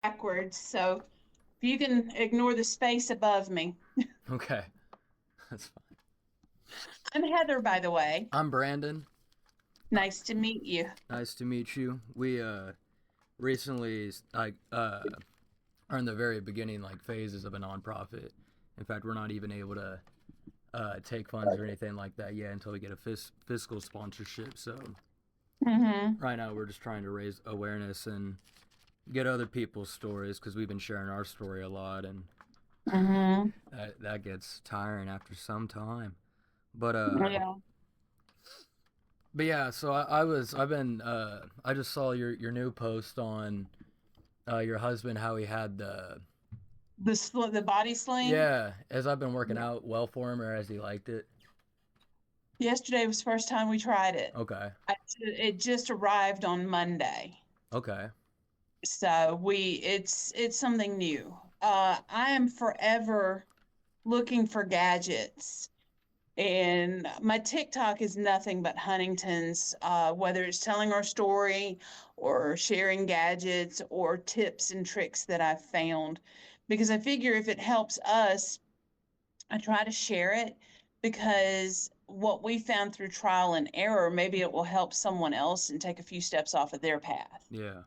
backwards, so if you can ignore the space above me. Okay, that's fine. I'm Heather, by the way. I'm Brandon. Nice to meet you. Nice to meet you. We recently are in the very beginning phases of a nonprofit. In fact, we're not even able to take funds or anything like that yet until we get a fiscal sponsorship. So Mm-hmm. right now we're just trying to raise awareness and get other people's stories because we've been sharing our story a lot, and Mm-hmm. that gets tiring after some time. But Yeah. but yeah, so I just saw your new post on your husband, how he had the The body sling. yeah, as I've been working out well for him, or as he liked it. Yesterday was the first time we tried it. Okay, It just arrived on Monday, okay, so it's something new. I am forever looking for gadgets. And my TikTok is nothing but Huntington's, whether it's telling our story or sharing gadgets or tips and tricks that I've found. Because I figure if it helps us, I try to share it because what we found through trial and error, maybe it will help someone else and take a few steps off of their path. yeah.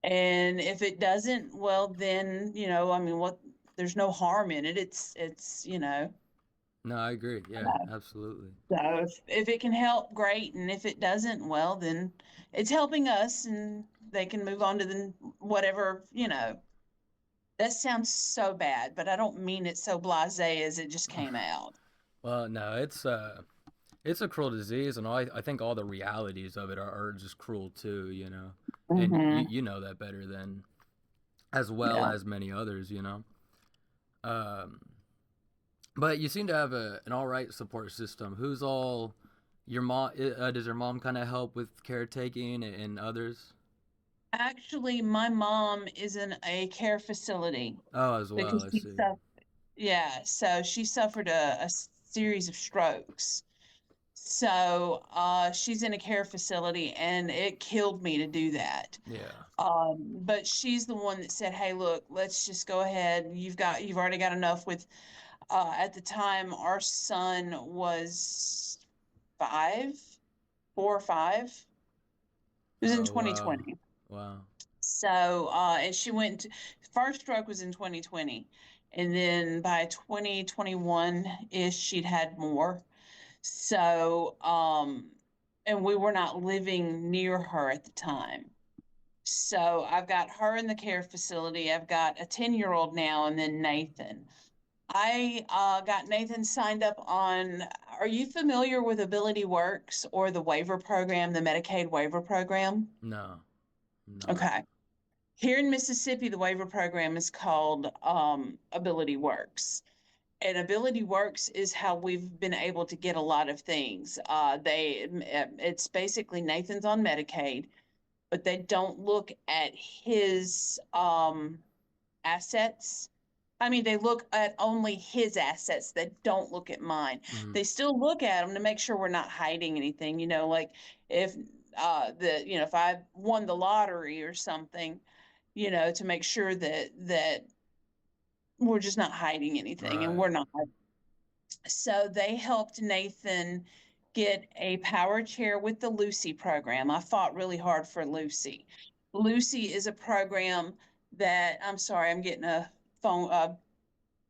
And if it doesn't, well, then, I mean, there's no harm in it. It's. No, I agree. Yeah, absolutely. So if it can help, great. And if it doesn't, well, then it's helping us and they can move on to the whatever. That sounds so bad, but I don't mean it so blasé as it just came out. Well, no, it's a cruel disease, and I think all the realities of it are just cruel too. And Hmm. you know that better than as well Yeah. as many others. Um, but you seem to have an all right support system. Who's all your mom? Does your mom kind of help with caretaking and others? Actually, my mom is in a care facility Oh, as well. because I see. yeah, so she suffered a series of strokes. So she's in a care facility, and it killed me to do that. Yeah. But she's the one that said, "Hey, look, let's just go ahead. You've already got enough with." At the time, our son was 5, 4 or 5. It was in Oh wow. 2020. Wow. So, and she went to, first stroke was in 2020. And then by 2021-ish, she'd had more. So, and we were not living near her at the time. So I've got her in the care facility. I've got a 10-year-old now, and then Nathan. I got Nathan signed up on. Are you familiar with Ability Works or the waiver program, the Medicaid waiver program? No, I'm not. Okay. Here in Mississippi, the waiver program is called Ability Works. And Ability Works is how we've been able to get a lot of things. It's basically Nathan's on Medicaid, but they don't look at his assets. I mean, they look at only his assets. They don't look at mine. Hmm. They still look at them to make sure we're not hiding anything. Like if if I won the lottery or something, to make sure that we're just not hiding anything, and Right. we're not. So they helped Nathan get a power chair with the Lucy program. I fought really hard for Lucy. Lucy is a program that I'm sorry, I'm getting a phone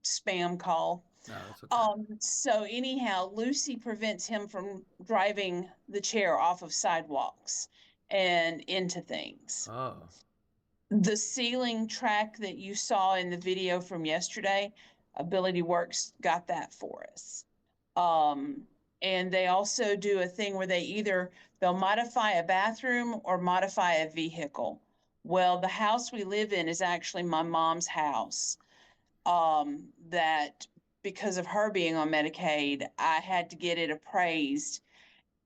spam call. No, that's okay. So anyhow, Lucy prevents him from driving the chair off of sidewalks and into things. Oh, The ceiling track that you saw in the video from yesterday, Ability Works got that for us. Um, and they also do a thing where they'll modify a bathroom or modify a vehicle. Well, the house we live in is actually my mom's house. That because of her being on Medicaid, I had to get it appraised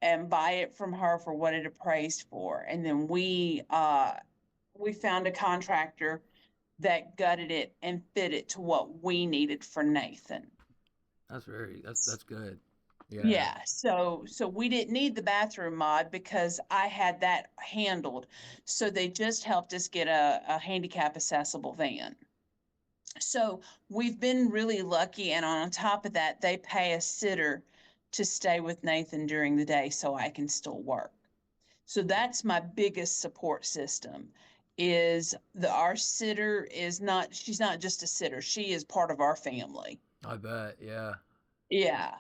and buy it from her for what it appraised for. And then we found a contractor that gutted it and fit it to what we needed for Nathan. that's very that's good. Yeah. Yeah, so we didn't need the bathroom mod because I had that handled. So they just helped us get a handicap accessible van. So we've been really lucky, and on top of that, they pay a sitter to stay with Nathan during the day so I can still work. So that's my biggest support system is our sitter is not, she's not just a sitter, she is part of our family. I bet. Yeah. Yeah.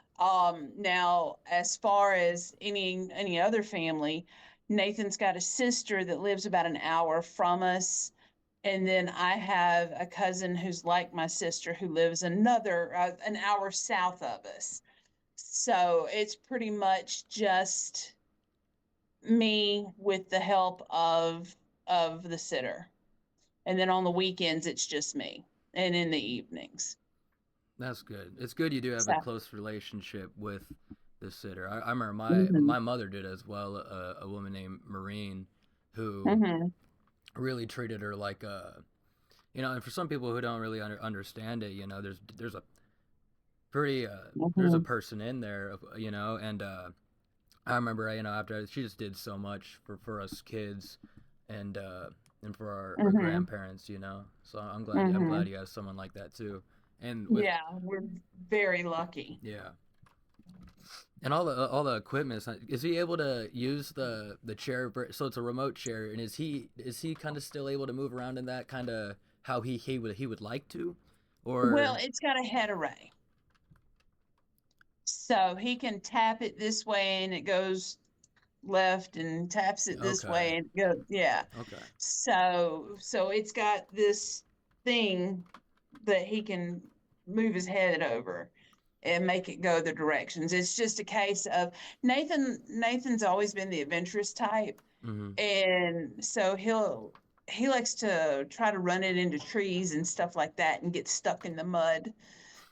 Now as far as any other family, Nathan's got a sister that lives about an hour from us. And then I have a cousin who's like my sister who lives another an hour south of us. So it's pretty much just me with the help of the sitter. And then on the weekends it's just me. And in the evenings. That's good. It's good you do have a So close relationship with the sitter. I remember mhm. my mother did as well. A woman named Maureen, who Mhm. really treated her like a, you know. And for some people who don't really understand it, you know, there's a pretty there's a Mhm. person in there, you know. And I remember, you know, after she just did so much for us kids, and and for our Mhm. grandparents, you know. So I'm glad Mhm. you have someone like that too. And with Yeah, we're very lucky. yeah. And all the equipment, is he able to use the chair? So it's a remote chair, and is he kind of still able to move around in that kind of how he would like to, Well, or it's got a head array. So he can tap it this way and it goes left and taps it this okay, way and go, yeah. okay, So it's got this thing that he can move his head over and make it go the directions. It's just a case of Nathan's always been the adventurous type. mm-hmm. And so he likes to try to run it into trees and stuff like that and get stuck in the mud.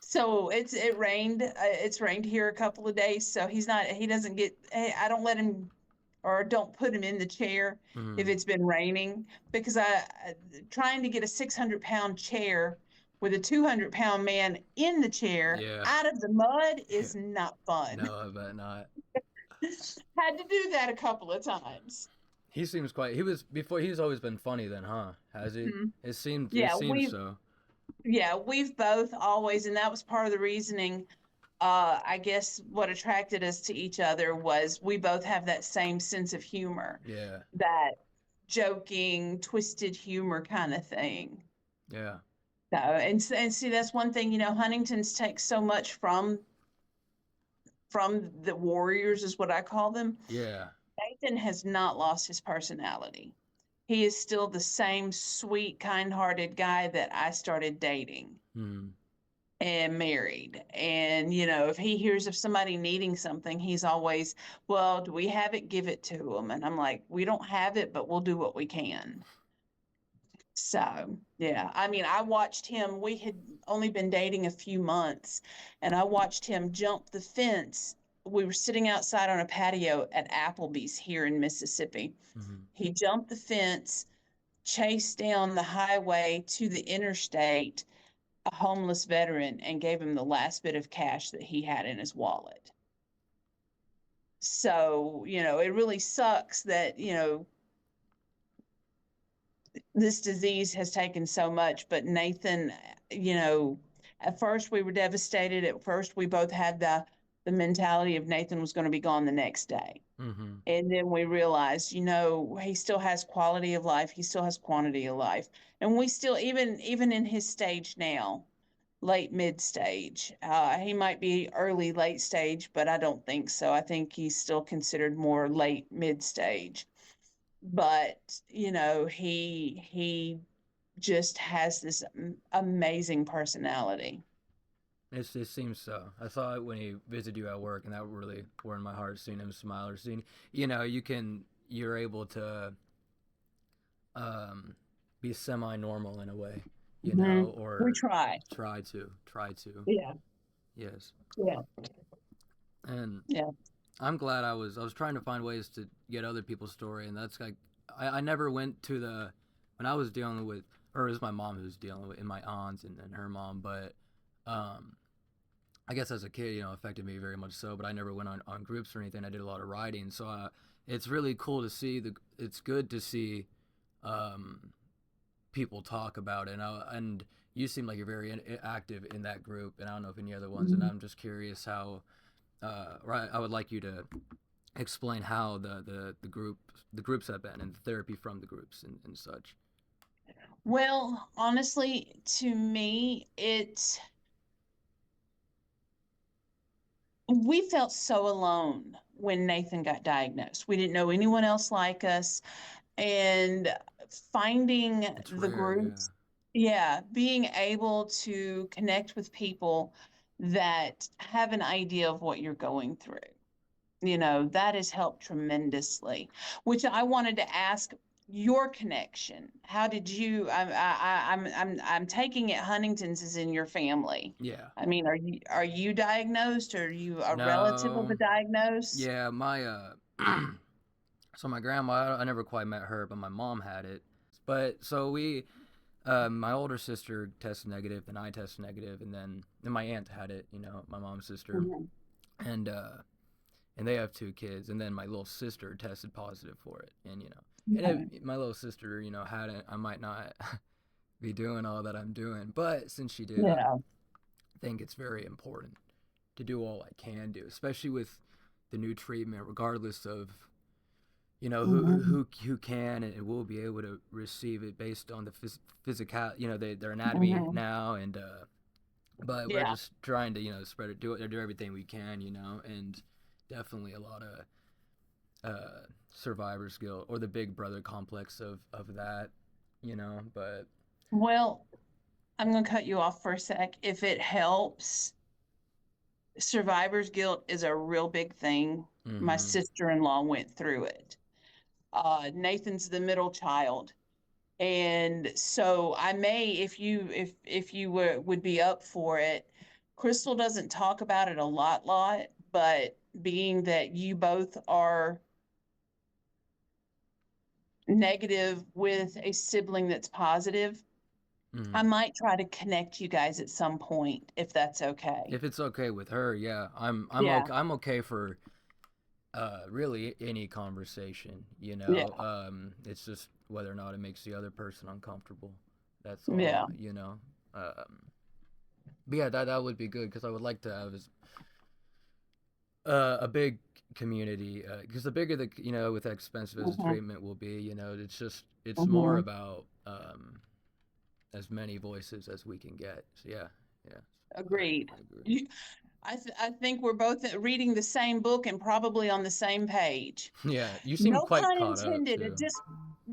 So it rained. It's rained here a couple of days, so he doesn't get. I don't let him or don't put him in the chair if Mm-hmm. it's been raining because trying to get a 600-pound chair with a 200-pound man in the chair Yeah, out of the mud is not fun. no, I bet not. Had to do that a couple of times. He seems quite. He was before. He's always been funny, then, huh? Has he? Mhm. It Yeah, seems so. we've both always, and that was part of the reasoning. I guess what attracted us to each other was we both have that same sense of humor, Yeah, that joking, twisted humor kind of thing. yeah, So, and see, that's one thing, Huntington's take so much from the warriors, is what I call them. yeah. Nathan has not lost his personality. He is still the same sweet, kind-hearted guy that I started dating Mm-hmm. and married. And, if he hears of somebody needing something, he's always, well, do we have it? Give it to him. And I'm like, we don't have it, but we'll do what we can. So, yeah, I mean, I watched him, we had only been dating a few months, and I watched him jump the fence. We were sitting outside on a patio at Applebee's here in Mississippi. Mm-hmm. He jumped the fence, chased down the highway to the interstate, a homeless veteran, and gave him the last bit of cash that he had in his wallet. So, it really sucks that, this disease has taken so much, but Nathan, at first we were devastated. At first we both had the mentality of Nathan was going to be gone the next day. Mm-hmm. And then we realized, he still has quality of life, he still has quantity of life. And we still, even in his stage now, late mid stage, he might be early late stage, but I don't think so. I think he's still considered more late mid stage. But he just has this amazing personality. It seems so. I saw it when he visited you at work, and that really warmed my heart seeing him smile or seeing, you know, you're able to um, be semi-normal in a way, you Hmm. know, We or try. try to, Yeah. yes. Yeah. And Yeah. I'm glad I was trying to find ways to get other people's story, and that's like, I never went to the, when I was dealing with, or it was my mom who was dealing with, and my aunt and her mom, but, um, I guess as a kid, affected me very much so. But I never went on groups or anything. I did a lot of writing, so it's really cool to see It's good to see um, people talk about it, and you seem like you're very active in that group, and I don't know if any other ones. And Mhm. I'm just curious how. Right, I would like you to explain how the groups have been and the therapy from the groups and such. Well, honestly, to me, we felt so alone when Nathan got diagnosed. We didn't know anyone else like us. And finding It's the rare, yeah. groups, yeah, being able to connect with people that have an idea of what you're going through, that has helped tremendously. Which I wanted to ask your connection. How did you? I'm taking it Huntington's is in your family. Yeah. I mean, are you diagnosed, or are you a relative of No. a diagnosed? Yeah, my so my grandma, I never quite met her, but my mom had it. But so my older sister tested negative, then I tested negative, and my aunt had it, my mom's sister, Mhm. and they have two kids, and then my little sister tested positive for it, and Mhm. my little sister, hadn't, I might not be doing all that I'm doing, but since she did, I Yeah. think it's very important to do all I can do, especially with the new treatment, regardless of Mhm. who can and will be able to receive it based on the physical, their anatomy Mhm. now, and but we're Yeah. just trying to spread it, do everything we can, and definitely a lot of survivor's guilt or the big brother complex of that, but Well, I'm going to cut you off for a sec. If it helps, survivor's guilt is a real big thing. My mm-hmm, sister-in-law went through it. Nathan's the middle child. And so I may, if you would be up for it, Crystal doesn't talk about it a lot, but being that you both are negative with a sibling that's positive, I mm-hmm. might try to connect you guys at some point if that's okay. If it's okay with her, yeah, I'm Yeah, okay. I'm okay for really any conversation, yeah, it's just whether or not it makes the other person uncomfortable. That's yeah. all. Um, but yeah, that would be good because I would like to have a big community because the bigger the with expensive as the Hmm. treatment will be, it's more Hmm. about as many voices as we can get. So yeah, yeah, Agreed. I agree. You, I think we're both reading the same book and probably on the same page. Yeah, you seem No quite pun caught up intended. It too.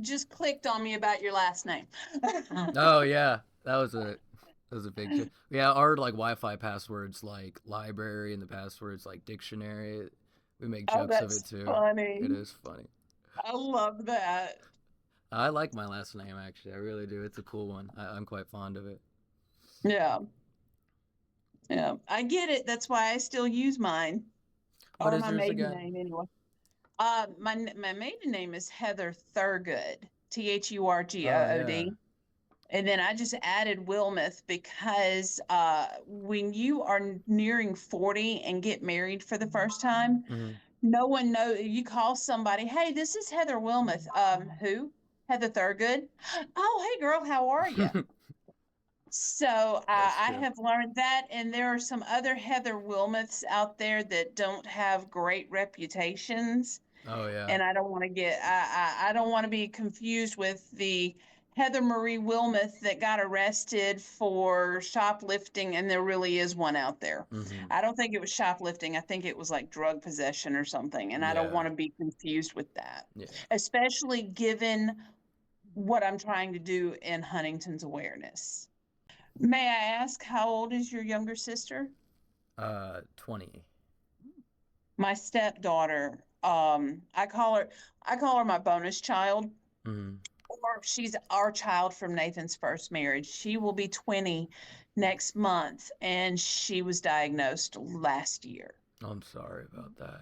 just clicked on me about your last name. Oh yeah, that was a big shit. Yeah, our like Wi-Fi passwords like library and the passwords like dictionary. We make Oh, jokes of it that's too. It funny. is funny. I love that. I like my last name actually. I really do. It's a cool one. I'm quite fond of it. Yeah, yeah. I get it. That's why I still use mine, What or is my yours maiden again? name anyway. My maiden name is Heather Thurgood, Oh yeah. Thurgood. And then I just added Wilmoth because when you are nearing 40 and get married for the first time, Hmm. no one knows. You call somebody, hey, this is Heather Wilmoth. Who? Heather Thurgood. Oh, hey, girl, how are you? So That's I true. have learned that, and there are some other Heather Wilmoths out there that don't have great reputations, Oh yeah. and I don't want to get I don't want to be confused with the Heather Marie Wilmoth that got arrested for shoplifting, and there really is one out there. Hmm. I don't think it was shoplifting. I think it was like drug possession or something, and I don't Yeah. want to be confused with that, Yeah. especially given what I'm trying to do in Huntington's awareness. May I ask how old is your younger sister? 20. My stepdaughter, I call her my bonus child, Hmm. or she's our child from Nathan's first marriage. She will be 20 next month, and she was diagnosed last year. I'm sorry about that.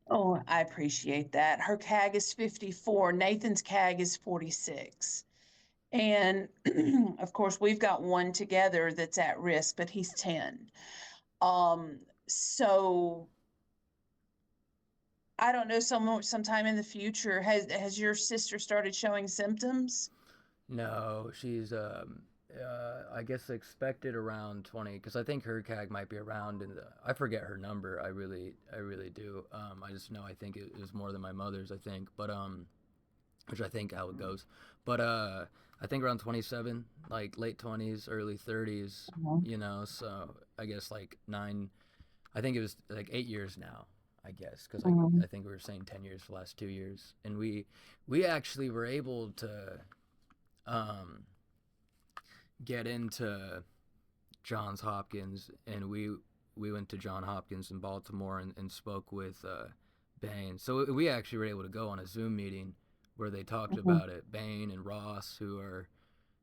Oh, I appreciate that. Her CAG is 54. Nathan's CAG is 46. And of course, we've got one together that's at risk, but he's 10. Um, so I don't know, sometime in the future, has your sister started showing symptoms? No, she's I guess expected around 20 because I think her CAG might be around in the I forget her number. I really do. I just know I think it was more than my mother's. I think, but which I think how it goes. But I think around 27, like late 20s, early 30s. Mhm. You know, so I guess like nine. I think it was like 8 years now. I guess because Mhm. I think we were saying 10 years for the last 2 years, and we actually were able to um, get into Johns Hopkins, and we went to John Hopkins in Baltimore and spoke with Bain. So we actually were able to go on a Zoom meeting where they talked Mhm. about it. Bain and Ross, who are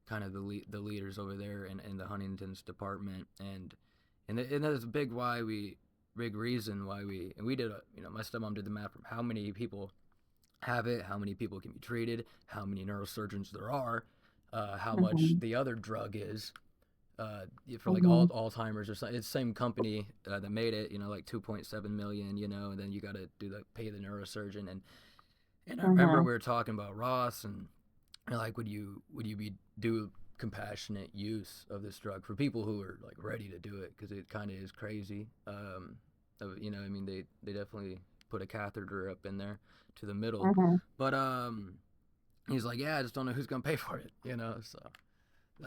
kind of the leaders over there in the Huntington's department, and that's a big reason why we did my stepmom did the math from how many people have it, how many people can be treated, how many neurosurgeons there are, how much Mhm. the other drug is, for like Mhm. Alzheimer's or something. It's the same company that made it, like 2.7 million, and then you got to pay the neurosurgeon. And I remember Mhm. we were talking about Ross, and like, would you be do compassionate use of this drug for people who are like ready to do it because it kind of is crazy. I mean, they definitely put a catheter up in there to the middle, Mhm. but he's like, yeah, I just don't know who's gonna pay for it, so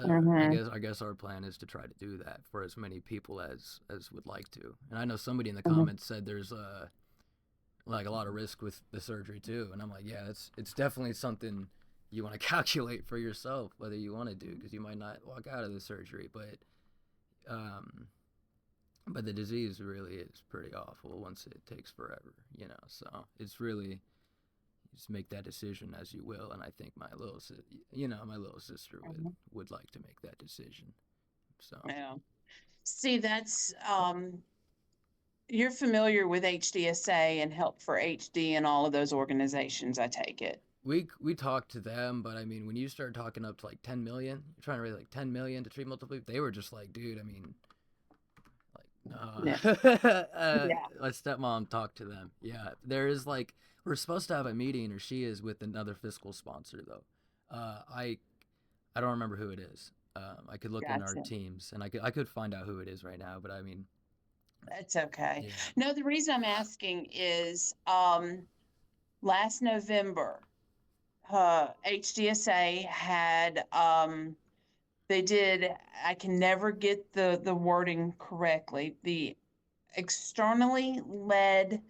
Mhm. I guess our plan is to try to do that for as many people as would like to. And I know somebody in the Mhm. comments said there's like a lot of risk with the surgery too, and I'm like, yeah, it's definitely something you want to calculate for yourself whether you want to do because you might not walk out of the surgery, um, but the disease really is pretty awful once it takes forever, So it's really just make that decision as you will, and I think my little sister Mhm. would like to make that decision. So Yeah. See, that's you're familiar with HDSA and Help for HD and all of those organizations, I take it. we talked to them, but I mean, when you start talking up to like 10 million, you're trying to raise like 10 million to treat multiple people. They were just like, dude, I mean, Yeah. like, Yeah. my stepmom talked to them. Yeah, there is like we're supposed to have a meeting, or she is with another fiscal sponsor though. I don't remember who it is. I could look in our Gotcha. teams, and I could find out who it is right now. But I mean, That's okay. yeah, No, the reason I'm asking is last November, HDSA had they did, I can never get the wording correctly, the externally led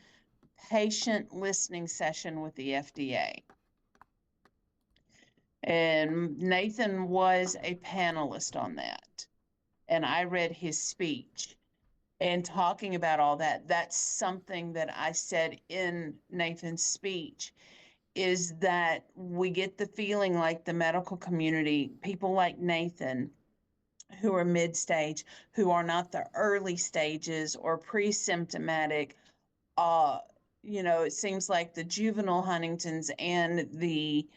patient listening session with the FDA. And Nathan was a panelist on that. And I read his speech and talking about all that. That's something that I said in Nathan's speech is that we get the feeling like the medical community, people like Nathan, who are mid stage, who are not the early stages or pre symptomatic, uh, it seems like the juvenile Huntingtons and the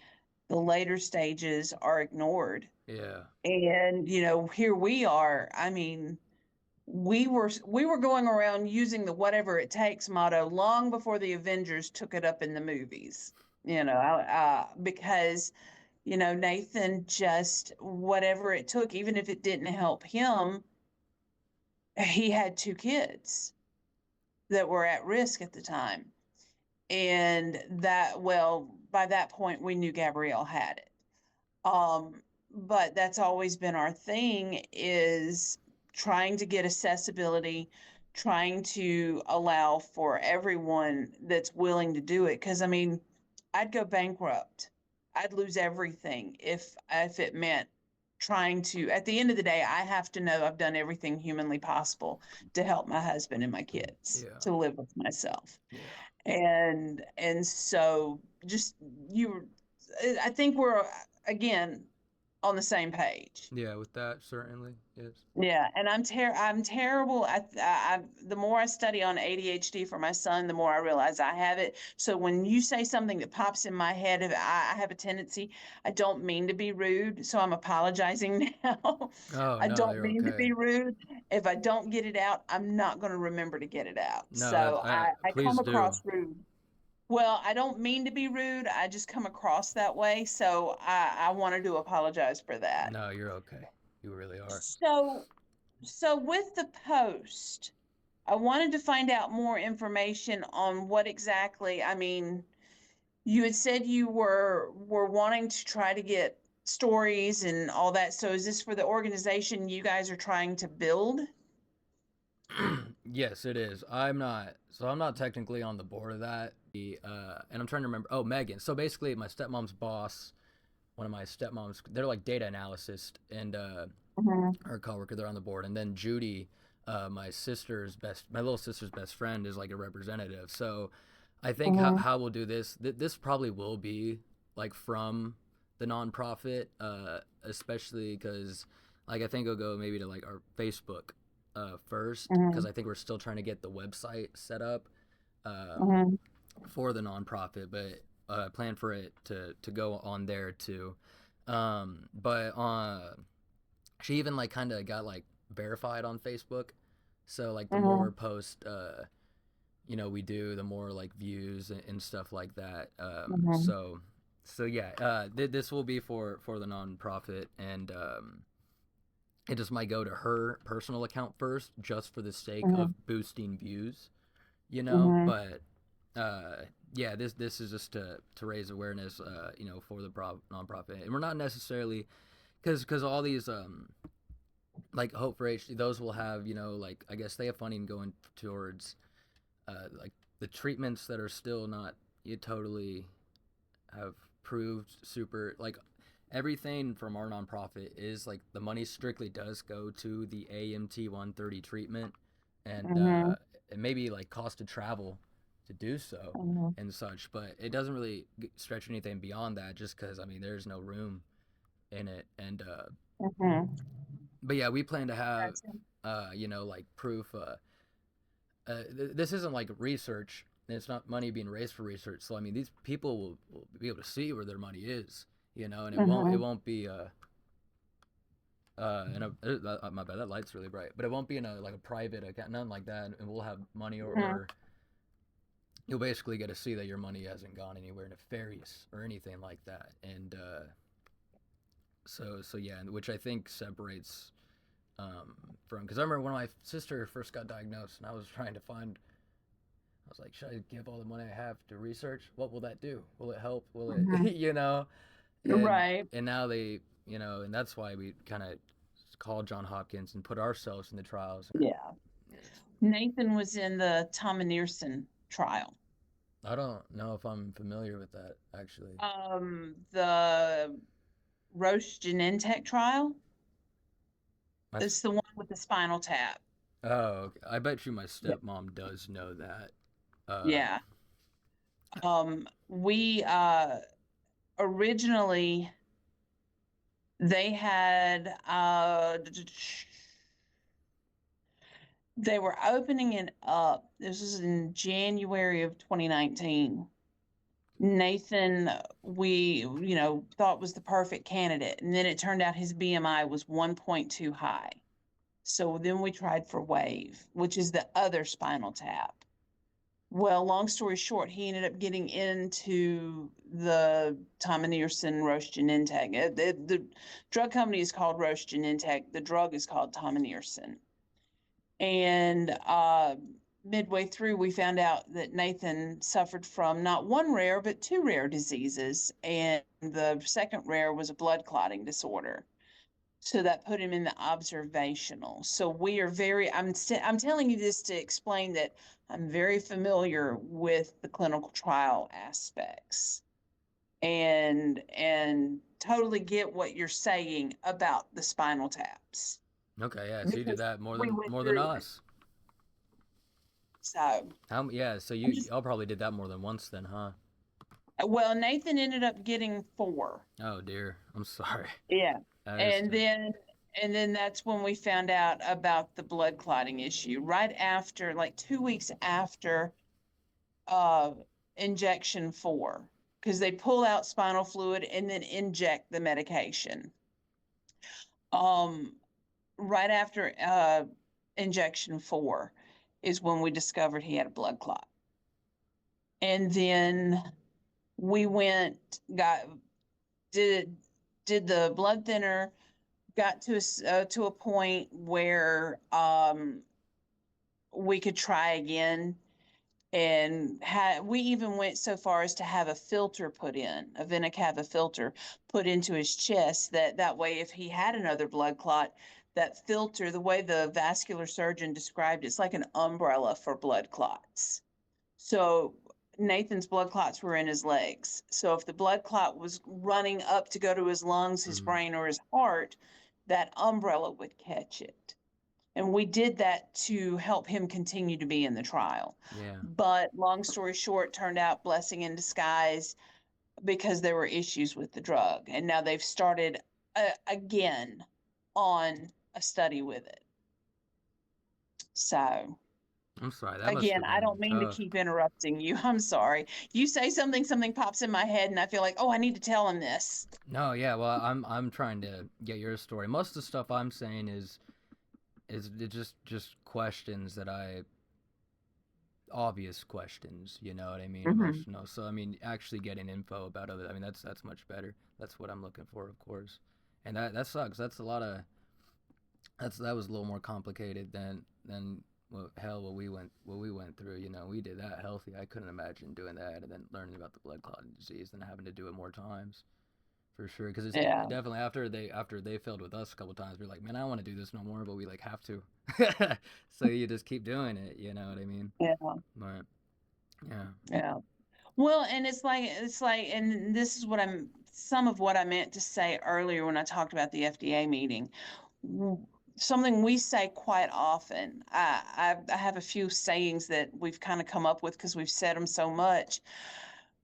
later stages are ignored. yeah, And, here we are. I mean, we were going around using the whatever it takes motto long before the Avengers took it up in the movies. Because Nathan just whatever it took, even if it didn't help him, he had two kids that were at risk at the time. And that, well, by that point, we knew Gabrielle had it. But that's always been our thing is trying to get accessibility, trying to allow for everyone that's willing to do it. Cause I mean, I'd go bankrupt. I'd lose everything if it meant trying to, at the end of the day, I have to know I've done everything humanly possible to help my husband and my kids yeah, to live with myself. yeah. And so just you I think we're again on the same page. Yeah, with that certainly yes. Yeah, and I'm terrible. The more I study on ADHD for my son, the more I realize I have it. So when you say something that pops in my head, if I have a tendency, I don't mean to be rude, so I'm apologizing now. Oh I no, don't you're mean to okay. be rude. If I don't get it out, I'm not going to remember to get it out. No, So I come please do. across rude. Well, I don't mean to be rude. I just come across that way. So I wanted to apologize for that. No, you're okay. You really are. So so with the post, I wanted to find out more information on what exactly, I mean, you had said you were wanting to try to get stories and all that. So is this for the organization you guys are trying to build? Yes, it is. I'm not technically on the board of that. And I'm trying to remember. Oh, Megan. So basically, my stepmom's boss, one of my stepmoms, they're like data analyst, and Mhm, her coworker, they're on the board. And then Judy, my little sister's best friend, is like a representative. So I think mhm, how we'll do this, this probably will be like from the nonprofit, especially because like I think it'll go maybe to like our Facebook first, because mhm, I think we're still trying to get the website set up um, mhm, for the nonprofit, but plan for it to go on there too. But she even like kind of got like verified on Facebook, so like the more mhm, posts we do, the more like views and stuff like that. mhm, So yeah, this will be for the nonprofit, and it just might go to her personal account first, just for the sake of mhm, boosting views, mhm, But yeah, this is just to raise awareness, for the nonprofit, and we're not necessarily because all these like Hope for HD, those will have like I guess they have funding going towards like the treatments that are still not you totally have proved super like everything from our nonprofit is like the money strictly does go to the AMT 130 treatment, and mhm, it may be like cost of travel to do so mhm, and such, but it doesn't really stretch anything beyond that, just because I mean there's no room in it. And mhm. but yeah, we plan to have Gotcha. like proof. This isn't like research. It's not money being raised for research. So I mean, these people will be able to see where their money is, and it Mhm, won't be in a my bad, that light's really bright, but it won't be in a like a private account, nothing like that. And we'll have money, mhm. or you'll basically get to see that your money hasn't gone anywhere nefarious or anything like that. And so yeah, which I think separates from, because I remember when my sister first got diagnosed, and I was trying to find. I was like, should I give all the money I have to research? What will that do? Will it help? Will it, Mhm. And Right. now they, and that's why we kind of called John Hopkins and put ourselves in the trials. Yeah. Nathan was in the Tomineerson trial. I don't know if I'm familiar with that actually. The Roche Genentech trial. My, It's the one with the spinal tap. oh, okay. I bet you my Yeah. stepmom does know that. Uh, Yeah. We originally they had they were opening it up. This was in January of 2019. Nathan, we, thought was the perfect candidate. And then it turned out his BMI was 1.2 high. So then we tried for WAVE, which is the other spinal tap. Well, long story short, he ended up getting into the Tomineerson Roche Genentech. The drug company is called Roche Genentech. The drug is called Tomineerson. And midway through, we found out that Nathan suffered from not one rare, but two rare diseases. And the second rare was a blood clotting disorder. So that put him in the observational. So we are I'm telling you this to explain that I'm very familiar with the clinical trial aspects and totally get what you're saying about the spinal taps okay, yeah. So you did because that we went more than through it. us. So Yeah. So I'm just, y'all probably did that more than once then, huh? well, Nathan ended up getting four. Oh dear, I'm sorry. Yeah. That is And tough. then that's when we found out about the blood clotting issue. Right after, like 2 weeks after uh injection 4, because they pull out spinal fluid and then inject the medication. Um, right after injection 4 is when we discovered he had a blood clot. And then we went, got did did the blood thinner, got to a point where we could try again, and we even went so far as to have a filter put in, a vena cava filter put into his chest, that way if he had another blood clot, that filter, the way the vascular surgeon described it, it's like an umbrella for blood clots. So Nathan's blood clots were in his legs. So if the blood clot was running up to go to his lungs, his Mm, brain, or his heart, that umbrella would catch it. And we did that to help him continue to be in the trial. yeah. But long story short, turned out blessing in disguise, because there were issues with the drug. And now they've started again on a study with it. So I'm sorry. That must again, have I been don't mean to tough. keep interrupting you. I'm sorry. You say something, something pops in my head, and I feel like, oh, I need to tell him this. No, yeah. Well, I'm trying to get your story. Most of the stuff I'm saying is it just questions that I obvious questions. You know what I mean? Mm-hmm. Emotional. So I mean, actually getting info about other. I mean, that's much better. That's what I'm looking for, of course. And that sucks. That's a lot of that was a little more complicated than well, hell what we went through. You know, we did that healthy. I couldn't imagine doing that and then learning about the blood clotting disease and having to do it more times for sure. Because it's Yeah. definitely after they failed with us a couple times, we're like, man, I don't want to do this no more, but we like have to. So you just keep doing it. You know what I mean? Yeah. But yeah. Yeah. Well, and and this is some of what I meant to say earlier when I talked about the FDA meeting. Something we say quite often. I have a few sayings that we've kind of come up with because we've said them so much.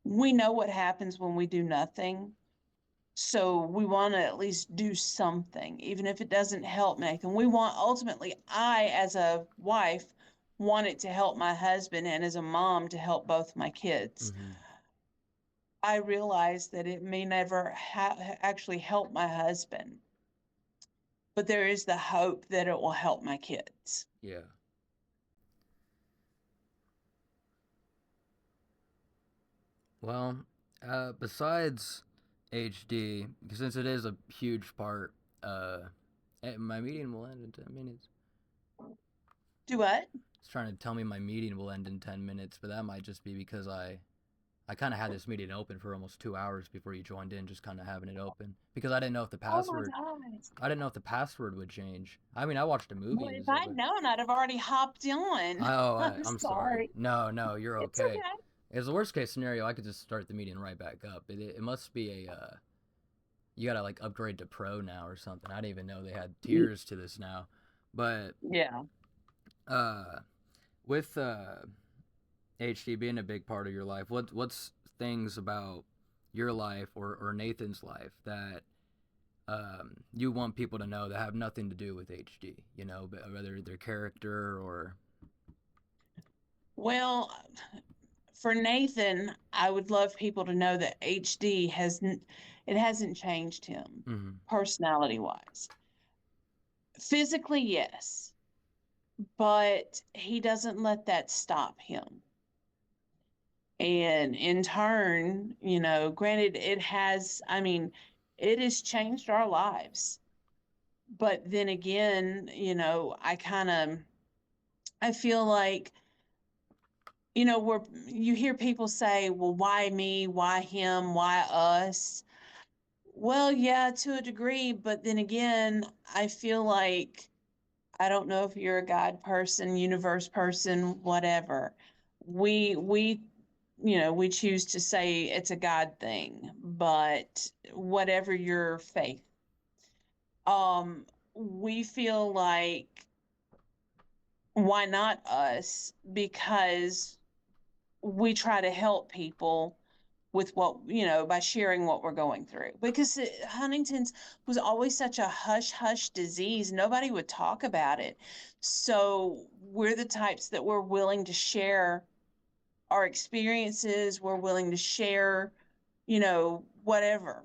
We know what happens when we do nothing. So we want to at least do something, even if it doesn't help Nathan. Ultimately, I, as a wife, want it to help my husband, and as a mom, to help both my kids. Mm-hmm. I realize that it may never actually help my husband, but there is the hope that it will help my kids. Yeah. Well, besides HD, since it is a huge part, my meeting will end in 10 minutes. Do what? It's trying to tell me my meeting will end in 10 minutes, but that might just be because I kind of had this meeting open for almost 2 hours before you joined in, just kind of having it open because I didn't know if the Oh my password gosh. I didn't know if the password would change. I mean, I watched a movie Well, and if stuff, I'd but known, I'd have already hopped on. oh, I'm I'm sorry. sorry. No, no, you're It's okay. okay. As the worst case scenario, I could just start the meeting right back up. It must be a you gotta like upgrade to pro now or something. I didn't even know they had tiers to this now. But Yeah. uh, with HD being a big part of your life, what's things about your life or Nathan's life that you want people to know that have nothing to do with HD? You know, whether their character or. Well, for Nathan, I would love people to know that it hasn't changed him Mm-hmm. personality wise. Physically, yes, but he doesn't let that stop him. And in turn, granted, it has changed our lives. But then again, I feel like, where you hear people say, well, why me? Why him? Why us? Well, yeah, to a degree, but then again, I feel like, I don't know if you're a God person, universe person, whatever. We we choose to say it's a God thing, but whatever your faith. We feel like, why not us? Because we try to help people with what, by sharing what we're going through. Because Huntington's was always such a hush hush disease. Nobody would talk about it. So we're the types that we're willing to share our experiences. We're willing to share, whatever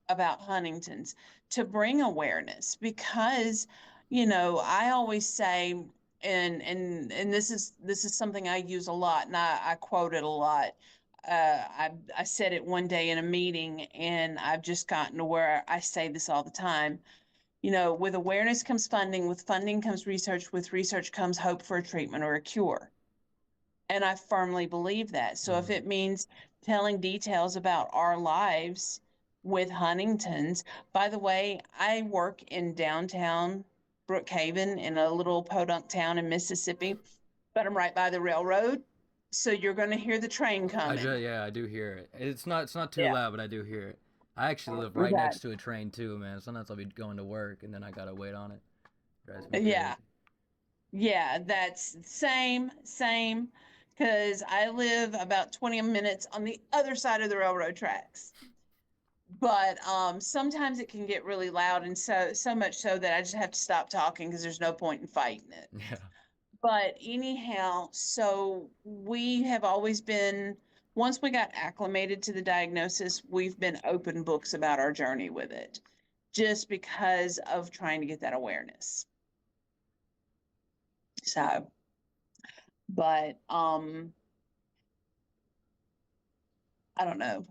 about Huntington's to bring awareness because, I always say, and this is something I use a lot and I quote it a lot. I said it one day in a meeting and I've just gotten to where I say this all the time. With awareness comes funding, with funding comes research, with research comes hope for a treatment or a cure. And I firmly believe that. So if it means telling details about our lives with Huntington's, by the way, I work in downtown Brookhaven in a little podunk town in Mississippi, but I'm right by the railroad. So you're going to hear the train coming. Yeah, I do hear it. It's not too Yeah. loud, but I do hear it. I actually live right Okay. next to a train too, man. Sometimes I'll be going to work and then I gotta wait on it. Drives me Yeah. crazy. Yeah. That's same. Because I live about 20 minutes on the other side of the railroad tracks. But sometimes it can get really loud, and so much so that I just have to stop talking because there's no point in fighting it. Yeah. But anyhow, so we have always been, once we got acclimated to the diagnosis, we've been open books about our journey with it, just because of trying to get that awareness. So, but I don't know.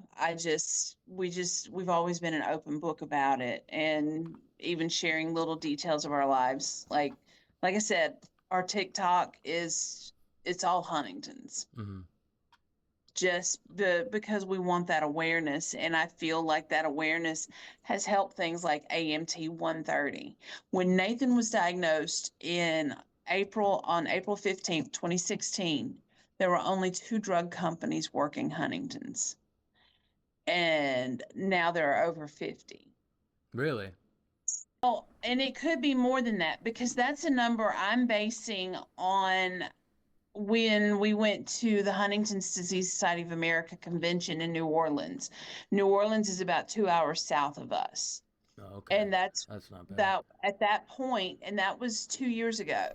We've always been an open book about it and even sharing little details of our lives. Like I said, our TikTok it's all Huntington's. Hmm. Just because we want that awareness. And I feel like that awareness has helped things like AMT 130. When Nathan was diagnosed on April 15th, 2016, there were only 2 drug companies working Huntington's and now there are over 50. Really? Oh, and it could be more than that because that's a number I'm basing on when we went to the Huntington's Disease Society of America convention in New Orleans. New Orleans is about 2 hours south of us. Oh, okay. And that's That's not bad. that at that point, and that was 2 years ago.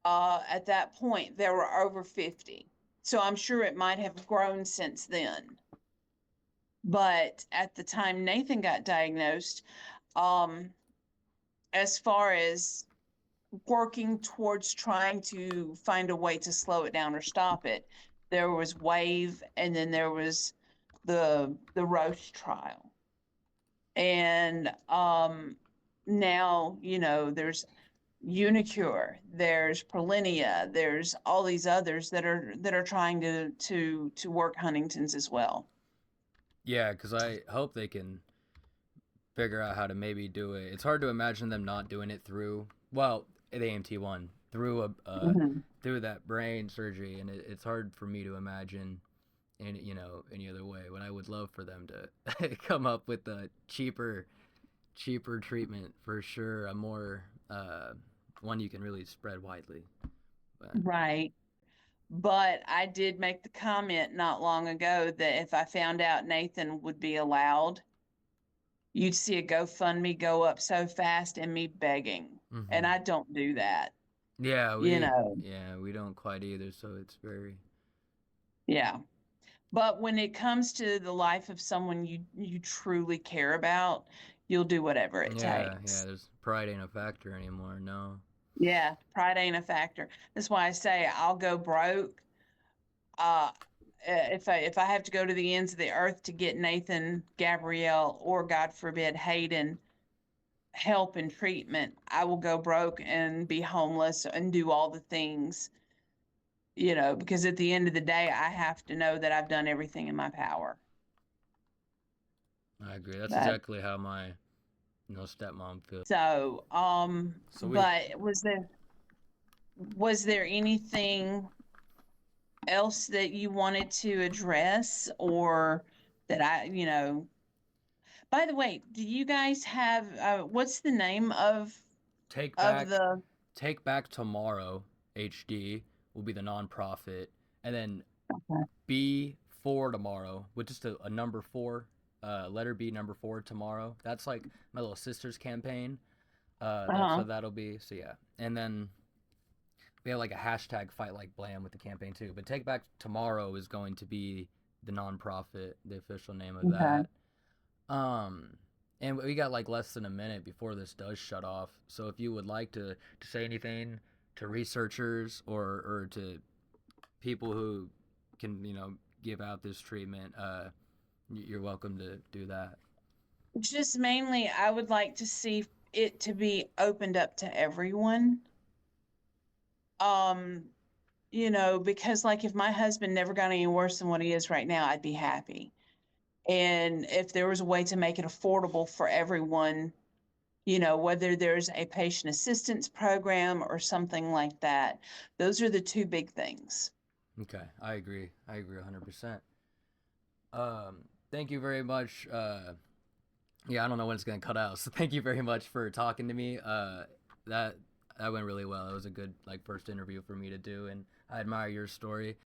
At that point, there were over 50. So I'm sure it might have grown since then. But at the time Nathan got diagnosed, um, as far as working towards trying to find a way to slow it down or stop it, there was WAVE and then there was the Roche trial. And now, there's Unicure, there's Prolinia, there's all these others that are trying to work Huntington's as well. Yeah, because I hope they can figure out how to maybe do it. It's hard to imagine them not doing it through, well, the AMT one, through Mhm. through that brain surgery, and it's hard for me to imagine any other way. But I would love for them to come up with a cheaper treatment for sure, a more one you can really spread widely. But Right. But I did make the comment not long ago that if I found out Nathan would be allowed, you'd see a GoFundMe go up so fast and me begging. And hmm I don't do that, yeah, you we know. yeah we don't quite either, so it's very Yeah. But when it comes to the life of someone you truly care about, you'll do whatever it yeah. takes. There's pride ain't a factor anymore. No. Yeah, pride ain't a factor. That's why I say I'll go broke. Uh, if I have to go to the ends of the earth to get Nathan, Gabrielle, or God forbid Hayden help and treatment, I will go broke and be homeless and do all the things, because at the end of the day, I have to know that I've done everything in my power. I agree. That's But exactly how my stepmom feels. so, So we but was there anything else that you wanted to address or that by the way, do you guys have what's the name take of back the take back tomorrow HD will be the nonprofit, and then okay. B for tomorrow with just a number four, letter B number four tomorrow. That's like my little sister's campaign. That's Uh-huh. what that'll be. So yeah, and then we have like a hashtag fight like blam with the campaign too. But Take Back Tomorrow is going to be the nonprofit, the official name of Okay. that. Um, and we got like less than a minute before this does shut off. So if you would like to say anything to researchers or to people who can give out this treatment, you're welcome to do that. Just mainly, I would like to see it to be opened up to everyone. Um, because like if my husband never got any worse than what he is right now, I'd be happy. And if there was a way to make it affordable for everyone, whether there's a patient assistance program or something like that, those are the two big things. Okay, I agree. I agree 100%. Thank you very much. Yeah, I don't know when it's gonna cut out. So thank you very much for talking to me. That that went really well. It was a good like first interview for me to do, and I admire your story.